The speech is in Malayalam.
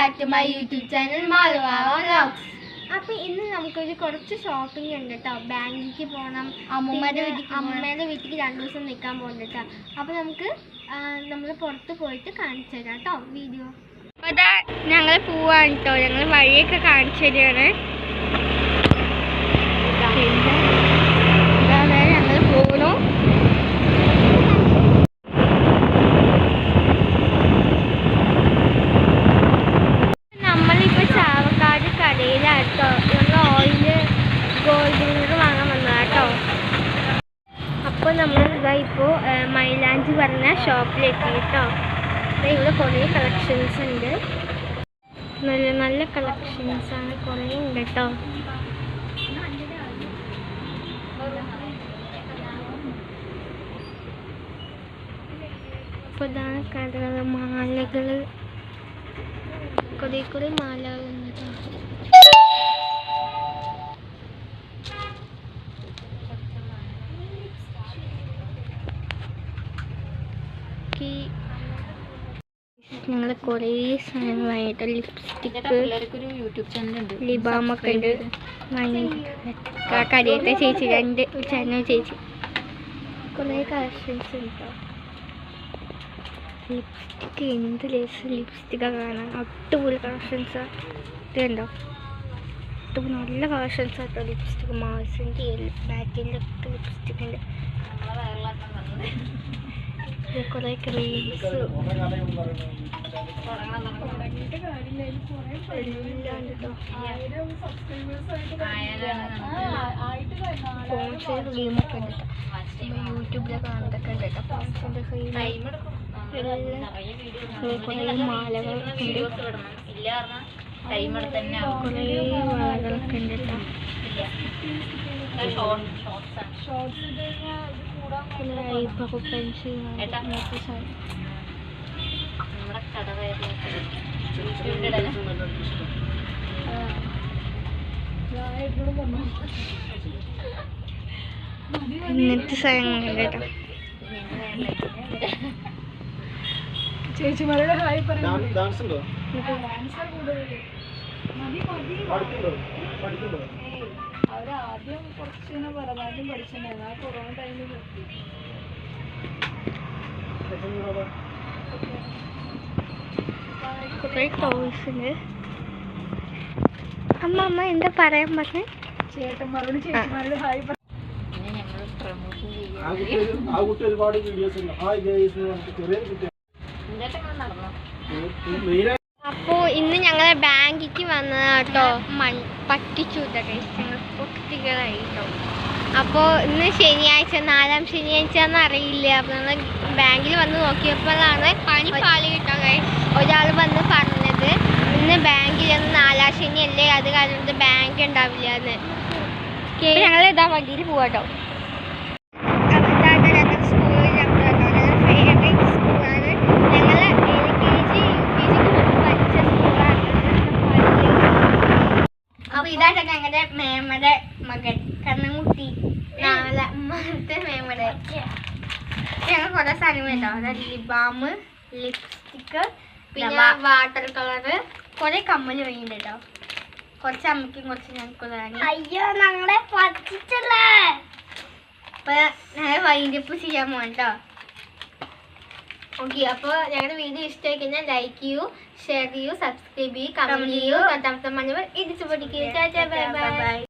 back to my YouTube channel Malwa Vlogs. അപ്പോൾ ഇന്ന് നമുക്കൊരു കുറച്ച് ഷോപ്പിംഗ് ഉണ്ട് കേട്ടോ. ബാങ്കിലേക്ക് പോകണം, അമ്മൂമ്മയുടെ വീട്ടിലേക്ക് 2 ദിവസം നിൽക്കാൻ പോകുന്നുണ്ട് കേട്ടോ. അപ്പോൾ നമുക്ക് നമ്മൾ പുറത്ത് പോയിട്ട് കാണിച്ചു തരാം കേട്ടോ വീഡിയോ. അപ്പോൾ അതാ ഞങ്ങൾ പോവാണ് കേട്ടോ. ഞങ്ങൾ വഴിയൊക്കെ കാണിച്ചു തരികയാണ്. ഞങ്ങൾ പോകണു. നമ്മളിപ്പോൾ ചാവക്കാട് കടയിലാണ് കേട്ടോ. നമ്മൾ ഓയില് ഗോൾഡ് വിന്നർ വാങ്ങാൻ വന്നതാണ് കേട്ടോ. അപ്പോൾ നമ്മൾ ഇതാ ഇപ്പോൾ മൈലാഞ്ചി പറഞ്ഞ ഷോപ്പിലെത്തി കേട്ടോ. ഇവിടെ കുറേ കളക്ഷൻസ് ഉണ്ട്, നല്ല നല്ല കളക്ഷൻസാണ്, കുറേ ഉണ്ട് കേട്ടോ. അപ്പോൾ ഇതാണ് കടകൾ, മാലകൾ, കുറേ മാലകളുണ്ട് കേട്ടോ. ഞങ്ങൾ കുറേ സാധനങ്ങളായിട്ട് ലിപ്സ്റ്റിക്ക്, ലിബാമൊക്കെ ഉണ്ട്. കടയത്തെ ചേച്ചി, 2 ചാനൽ ചേച്ചി, കുറേ കളക്ഷൻസ് ഉണ്ട് കേട്ടോ. ലിപ്സ്റ്റിക്ക് എന്ത് ലിപ്സ്റ്റിക്കാണ് കാണാൻ, അടിപൊളി കളക്ഷൻസാണ്. ഇതുണ്ടോ, അടിപൊളി നല്ല കളക്ഷൻസ് കേട്ടോ. ലിപ്സ്റ്റിക്ക് മാസിൻ്റെ ബാറ്റിൻ്റെ ഒക്കെ ലിപ്സ്റ്റിക്ക് ഉണ്ട്. കുറേ ക്രീംസ് എല്ലാം ഉണ്ട് കേട്ടോ. പോൺസിൻ്റെ ക്രീമൊക്കെ ഉണ്ട് കേട്ടോ. യൂട്യൂബിലൊക്കെ കാണുന്നതൊക്കെ ഉണ്ട് കേട്ടോ. പോൺസിൻ്റെ ക്രീം, കുറേ മാലകളൊക്കെ ഉണ്ട്, കുറേ വളകളൊക്കെ ഉണ്ട് കേട്ടോ. ഐബ്രോ പെൻസിൽ, ഇങ്ങനത്തെ സാധനങ്ങൾ കേട്ടോ. ചേച്ചിമാരുടെ ഹായ് പറയുന്നു. അവരാദ്യം കുറച്ചിങ്ങനെ ഭരതനാട്യം പഠിച്ചിട്ടുണ്ടായിരുന്നു. ആ കൊറോണ ടൈമിൽ നിർത്തി. കുറേ ടോയ്സിന്. അമ്മ എന്താ പറയാൻ പറഞ്ഞേ? ചേട്ടന്മാരോട് ചേച്ചിമാരോട് ഹായ് പറഞ്ഞു. അപ്പോൾ ഇന്ന് ഞങ്ങളെ ബാങ്കിക്ക് വന്നതാണ് കേട്ടോ. പറ്റിച്ചു കുട്ടികളായി കേട്ടോ. അപ്പോൾ ഇന്ന് ശനിയാഴ്ച, 4ാം ശനിയാഴ്ച എന്ന് അറിയില്ല. അപ്പോൾ നമ്മൾ ബാങ്കിൽ വന്ന് നോക്കിയപ്പോഴാണ് പണിപ്പാളി കിട്ടാൻ ഒരാൾ വന്ന് പറഞ്ഞത് ഇന്ന് ബാങ്കിലൊന്ന് 4ാം ശനി അല്ലേ, അത് കാരണം ബാങ്ക് ഉണ്ടാവില്ല എന്ന്. ഞങ്ങൾ ഇതാ വണ്ടിയിൽ പോവാട്ടോ. അപ്പൊ ഇതായിട്ട് ഞങ്ങളുടെ മേമയുടെ മകൻ കണ്ണൻകുട്ടി, 4ാമത്തെ മേമയുടെ. ഞങ്ങൾ കുറെ സാധനം കേട്ടോ. ലിബാം, ലിപ്സ്റ്റിക്ക്, പിന്നെ വാട്ടർ കളറ്, കുറെ കമ്മല് വേണ്ട കേട്ടോ. കുറച്ച് അമ്മയ്ക്കും കുറച്ച് ഞങ്ങൾക്കുള്ളതാണ്. അയ്യോ ഞങ്ങളെ പറ്റിച്ചല്ലേ. അപ്പൊ ഞങ്ങൾ വൈൻഡപ്പ് ചെയ്യാൻ പോകാം കേട്ടോ. ഓക്കെ, അപ്പോൾ ഞങ്ങളുടെ വീഡിയോ ഇഷ്ടമായി കഴിഞ്ഞാൽ ലൈക്ക് ചെയ്യൂ, ഷെയർ ചെയ്യൂ, സബ്സ്ക്രൈബ് ചെയ്യൂ, കമന്റ് ചെയ്യൂ, തൊട്ടടുത്ത മണിവർ ഇടിച്ചു പൊടിക്കുക. Bye bye.